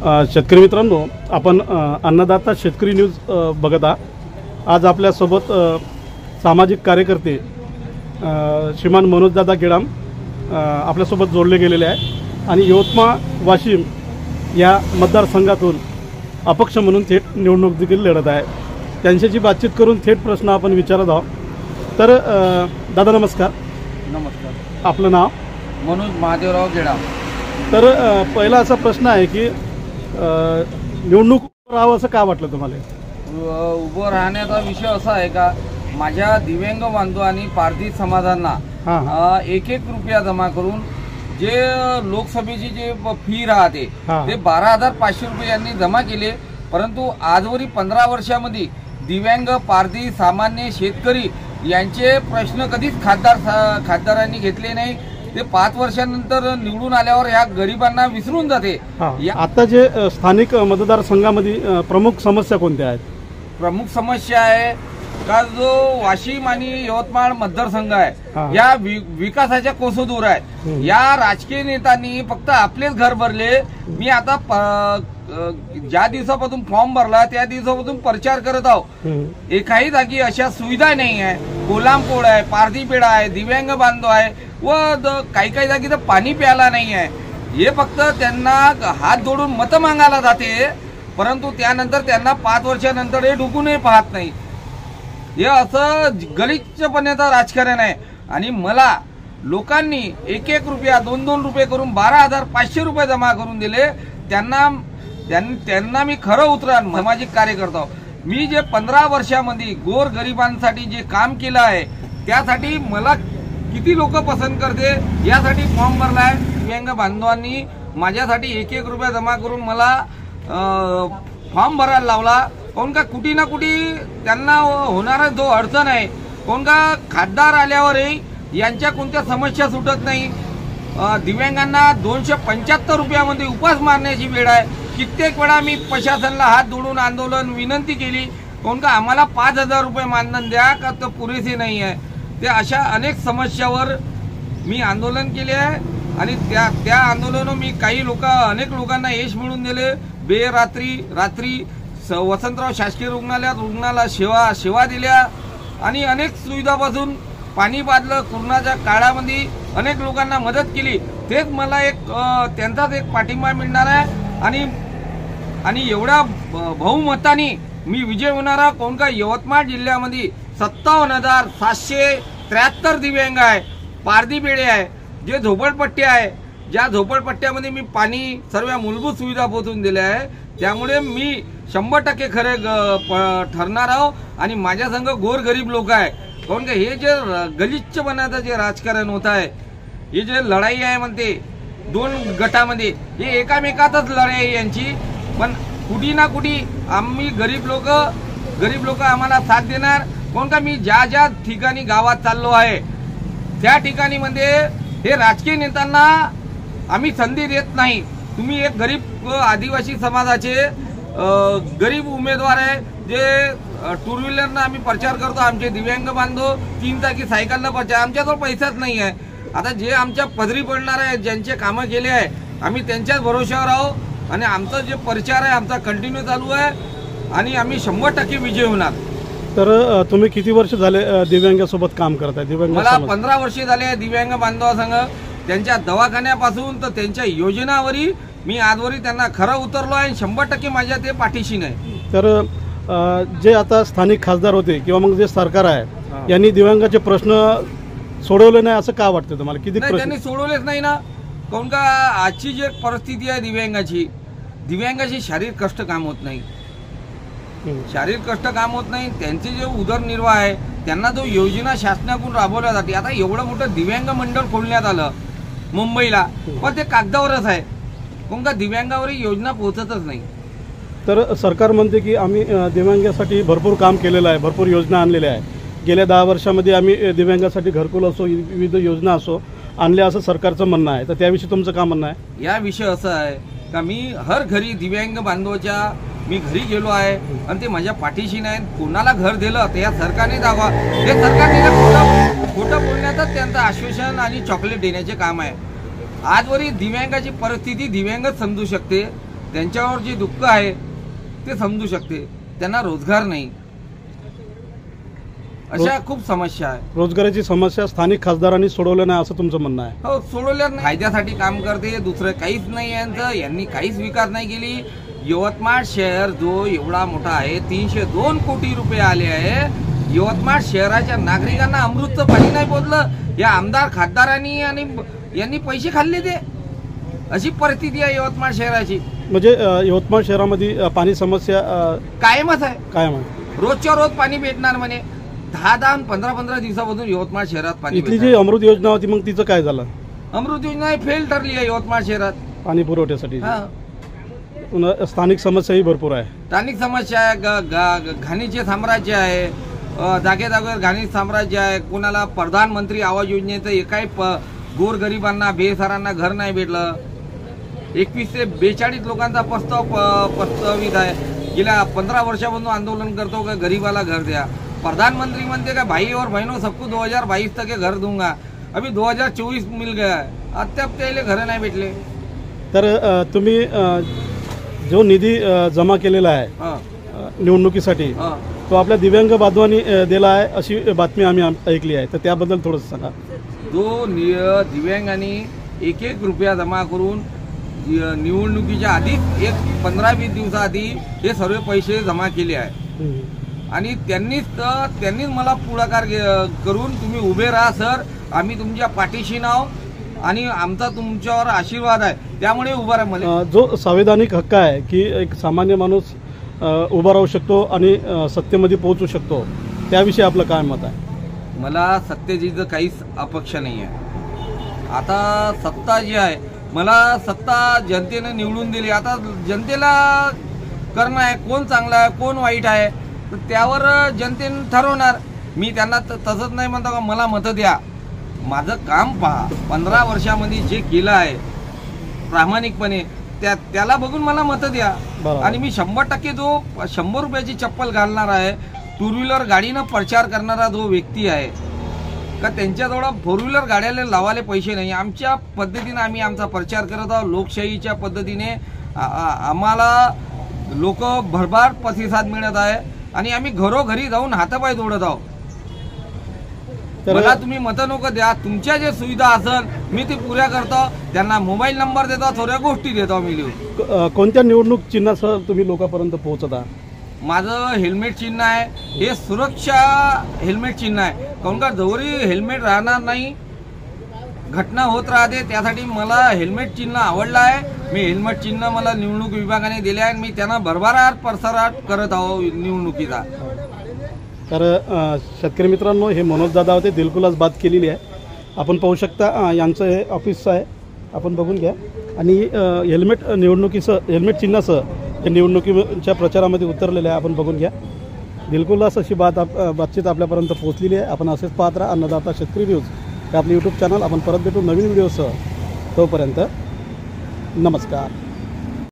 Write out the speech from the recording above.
शेतकरी मित्रांनो, आपण अन्नदाता शेतकरी न्यूज बघत आहात। आज आपल्यासोबत सामाजिक कार्यकर्ते श्रीमान मनोजदादा गेडाम आपल्यासोबत जोडले गेलेले आहे आणि यवतमाळ वाशिम या मतदारसंघातून अपक्ष म्हणून थेट निवडणूक देखील लढत आहे। त्यांच्याशी बातचीत करून थेट प्रश्न आपण विचारत आहोत। तर दादा नमस्कार। नमस्कार। आपलं नाव? मनोज महादेवराव गेडाम। तर पहिला असा प्रश्न आहे की निवडणूक राहावं असं का वाटलं तुम्हाला? उभं राहण्याचा विषय असा आहे का, माझ्या दिव्यांग बांधव आणि पारधी समाजांना एक रुपया जमा करून जे लोकसभेची जे फी राहते ते 12,500 रुपये यांनी जमा केले। परंतु आजवरी 15 वर्षामध्ये दिव्यांग, पारधी, सामान्य शेतकरी यांचे प्रश्न कधीच खासदारांनी घेतले नाही। ते 5 वर्षानंतर निवडून आल्यावर ह्या गरिबांना विसरून जाते। आता जे स्थानिक मतदारसंघामध्ये प्रमुख समस्या कोणत्या आहेत? प्रमुख समस्या आहे का, जो वाशिम आणि यवतमाळ मतदारसंघ आहे या विकासाच्या कोसदूर आहे। या राजकीय नेत्यांनी फक्त आपलेच घर भरले। मी आता ज्या दिवसापासून फॉर्म भरला त्या दिवसापासून प्रचार करत आहोत, एकाही जागी अशा सुविधा नाही आहे। कोलामकोड आहे, पारधी पेढा आहे, दिव्यांग बांधव आहे व काही जागी तर पाणी प्यायला नाही आहे। हे फक्त त्यांना हात जोडून मत मागायला जाते, परंतु त्यानंतर त्यांना 5 वर्षानंतर हे ढुकूनही पाहत नाही। हे असं गलिच्छपणाचं राजकारण आहे। आणि मला लोकांनी 1 रुपया 2 रुपये करून 12,500 रुपये जमा करून दिले। त्यांना मी खरं उतरान सामाजिक कार्यकर्ता। मी जे 15 वर्षामध्ये गोर गरिबांसाठी जे काम केलं आहे त्यासाठी मला किती लोक पसंत करते यासाठी फॉर्म भरलाय। दिव्यांग बांधवांनी माझ्यासाठी 1 रुपया जमा करून मला फॉर्म भरायला लावला। कोण का कुठे ना कुठे त्यांना होणारा जो अडचण आहे, कोण का खासदार आल्यावरही यांच्या कोणत्या समस्या सुटत नाही। दिव्यांगांना 275 रुपयामध्ये उपास मारण्याची वेळ आहे। कित्येक वेळा मी प्रशासनाला हात जोडून आंदोलन विनंती केली, कोण का आम्हाला 5,000 रुपये मानधन द्या का, तर पुरेसे नाही आहे। ते अशा अनेक समस्यावर मी आंदोलन केले आहे आणि त्या आंदोलन मी अनेक लोकांना यश मिळवून दिले। रात्री वसंतराव शासकीय रुग्णाला सेवा दिल्या आणि अनेक सुविधापासून पाणी पाजलं। कोरोनाच्या काळामध्ये अनेक लोकांना मदत केली। तेच मला त्यांचाच एक पाठिंबा मिळणार आहे आणि एवढ्या बहुमताने मी विजय होणारा। कोण का यवतमाळ जिल्ह्यामध्ये 57,773 दिव्यांग आहे, पारधी पेढे आहे, जे झोपडपट्टी आहे, ज्या झोपडपट्ट्यामध्ये मी पाणी सर्व मूलभूत सुविधा पोहोचून दिल्या आहे। त्यामुळे मी 100% खरे ठरणार आहो आणि माझ्या संग गोरगरीब लोक आहे। कोण का हे जे गलिच्छपणाचं जे राजकारण होत आहे, हे जे लढाई आहे म्हणते 2 गटामध्ये, हे एकामेकातच लढाई आहे यांची। पण कुठे ना कुठे आम्ही गरीब लोक आम्हाला साथ देणार। कोण का मी ज्या ठिकाणी गावात चाललो आहे त्या ठिकाणी मध्ये हे राजकीय नेत्यांना आम्ही संधी देत नाही। तुम्ही एक गरीब आदिवासी समाजाचे गरीब उमेदवार आहे, जे 2 व्हीलरनं आम्ही प्रचार करतो। आमचे दिव्यांग बांधव 3 चाकी सायकलनं प्रचार, आमच्याजवळ पैसाच नाही आहे। आता जे आमच्या पदरी पडणार आहे, ज्यांचे कामं केले आहे, आम्ही त्यांच्याच भरोश्यावर आहोत आणि आमचा जे प्रचार आहे आमचा कंटिन्यू चालू आहे आणि आम्ही 100% विजय होणार। तर तुम्ही किती वर्ष झाले दिव्यांगासोबत काम करताय? मला 15 वर्षे झाले दिव्यांग बांधवासंघ। त्यांच्या दवाखान्यापासून तर त्यांच्या योजनावरही मी आजवरी त्यांना खरं उतरलो आहे। 100% माझ्या ते पाठीशी नाही। तर जे आता स्थानिक खासदार होते किंवा मग जे सरकार आहे यांनी दिव्यांगाचे प्रश्न सोडवले नाही असं का वाटतं तुम्हाला? किती त्यांनी सोडवलेच नाही ना। काऊन का आजची जी परिस्थिती आहे दिव्यांगाची शारीरिक कष्ट काम होत नाही। त्यांचे जे उदरनिर्वाह आहे त्यांना जो योजना शासनाकडून राबवल्या जाते। आता एवढं मोठं दिव्यांग मंडळ खोलण्यात आलं मुंबईला, पण ते कागदावरच आहे। कोण का दिव्यांगावरही योजना पोहोचतच नाही। तर सरकार म्हणते की आम्ही दिव्यांगासाठी भरपूर काम केलेलं आहे, भरपूर योजना आणलेल्या आहे। गेल्या 10 वर्षामध्ये आम्ही दिव्यांगासाठी घरकुल असो, विविध योजना असो आणल्या असं सरकारचं म्हणणं आहे। तर त्याविषयी तुमचं काय म्हणणं आहे? या विषय असं आहे का, मी हर घरी दिव्यांग बांधवाच्या मी घरी गेलो आहे आणि ते माझ्या पाठीशी नाही। कोणाला घर दिलं ते या सरकारने दाखवा। हे सरकारने खोटं बोलण्याचं त्यांचं आश्वासन आणि चॉकलेट देण्याचे काम आहे। आजवरी दिव्यांगाची परिस्थिती दिव्यांगच समजू शकते। त्यांच्यावर जे दुःख आहे ते समजू शकते. त्यांना रोजगार नाही, अशा खूप समस्या आहे. रोजगाराची समस्या स्थानिक खासदारांनी सोडवल्या नाही असं तुमचं म्हणणं आहे? हो, सोडवल्या नाही. फायद्यासाठी काम करते, दुसरं काहीच नाही यांचं. यांनी काहीच विकास नाही केली. यवतमाळ शहर जो एवढा मोठा आहे, 302 कोटी रुपये आले आहे. यवतमाळ शहराच्या नागरिकांना अमृतचं पाणी नाही पोचलं. या आमदार खासदारांनी आणि यांनी पैसे खाल्ले ते. अशी परिस्थिती आहे यवतमाळ शहराची. म्हणजे यवतमाळ शहरामध्ये पाणी समस्या कायमच आहे. कायम आहे. रोजच्या रोज पाणी भेटणार म्हणे. 10 आणि 15 दिवसापासून यवतमाळ शहरात पाणी. इथली जी अमृत योजना होती मग तिचं काय झालं? अमृत योजना फेल ठरली आहे यवतमाळ शहरात पाणी पुरवठ्यासाठी. हा. स्थानिक समस्याही भरपूर आहे. स्थानिक समस्या आहे. घाणीचे साम्राज्य आहे. जागेजागेवर घाणी साम्राज्य आहे. कोणाला प्रधानमंत्री आवास योजनेचं एकाही गोरगरिबांना बेसहारांना घर नाही भेटलं. 21 ते 42 लोकांचा प्रस्तावित आहे. गेल्या 15 वर्षापासून आंदोलन करतो का गरीबाला घर द्या. प्रधानमंत्री म्हणते का भाई और बहनों सबको 2022 तक घर दूंगा. अभी 2024 मिल गया है. अद्याप त्याला घर नाही भेटले. तर तुम्ही जो निधी जमा केलेला आहे निवडणुकीसाठी तो आपल्या दिव्यांग बांधवांनी दिला आहे अशी बातमी आम्ही ऐकली आहे. तर त्याबद्दल थोडंसं सांगा. जो दिव्यांगांनी 1-1 रुपया जमा करून निवडणुकीच्या आधीच 15-20 दिवसाआधी हे सर्व पैसे जमा केले आहे. आणि त्यांनीच मला पुढाकार करून तुम्ही उभे राहा सर, आम्ही तुमच्या पाठीशी नाव आणि आमचा तुमच्यावर आशीर्वाद आहे, त्यामुळे उभा राहा. मला जो संवैधानिक हक्क आहे की एक सामान्य माणूस उभा राहू शकतो आणि सत्तेमध्ये पोहोचू शकतो, त्याविषयी आपलं काय मत आहे? मला सत्तेची काहीच अपेक्षा नाही आहे. आता सत्ता जी आहे, मला सत्ता जनतेने निवडून दिली. आता जनतेला करणं आहे कोण चांगला आहे कोण वाईट आहे तर त्यावर जनतेने ठरवणार. मी त्यांना तसंच नाही म्हणतो का मला मतं द्या. माझं काम पहा. 15 वर्षामध्ये जे केलं आहे प्रामाणिकपणे त्याला बघून मला मतं द्या. आणि मी 100% जो 100 रुपयाची चप्पल घालणार आहे, 2 व्हीलर गाडीनं प्रचार करणारा जो व्यक्ती आहे का त्यांच्याजवळ 4 व्हीलर गाड्याला लावायला पैसे नाही. आमच्या पद्धतीने आम्ही आमचा प्रचार करत आहोत. लोकशाहीच्या पद्धतीने आम्हाला लोक भरभराट प्रतिसाद मिळत आहे आणि आम्ही घरोघरी जाऊन हातापाय जोडत आहोत. मला तुम्ही मतं नको द्या. तुमच्या जे सुविधा असेल मी ती पुऱ्या करतो. त्यांना मोबाईल नंबर देतो, थोड्या गोष्टी देतो मी लिहून. कोणत्या निवडणूक चिन्हासह तुम्ही लोकांपर्यंत पोहोचता? माझं हेल्मेट चिन्ह आहे. हे सुरक्षा हेल्मेट चिन्ह आहे. काऊन का जवळही हेल्मेट राहणार नाही, घटना होत राहते. त्यासाठी मला हेल्मेट चिन्ह आवडलं आहे. मी हेल्मेट चिन्ह मला निवडणूक विभागाने दिले आहे. मी त्यांना भरभराट प्रसारात करत आहो निवडणुकीचा. तर शेतकरी मित्रांनो, हे मनोज दादा होते. दिलखुलास बात केलेली आहे. आपण पाहू शकता यांचं हे ऑफिस आहे, आपण बघून घ्या. आणि हेल्मेट हेल्मेट चिन्हासह हे निवडणुकीच्या प्रचारामध्ये उतरलेले आहे, आपण बघून घ्या. दिलखुलास अशी बातचीत आपल्यापर्यंत पोहोचलेली आहे. आपण असेच पाहत राहा अन्नदाता शेतकरी न्यूज हे आपलं यूट्यूब चॅनल. आपण परत भेटू नवीन व्हिडिओसह. तोपर्यंत नमस्कार.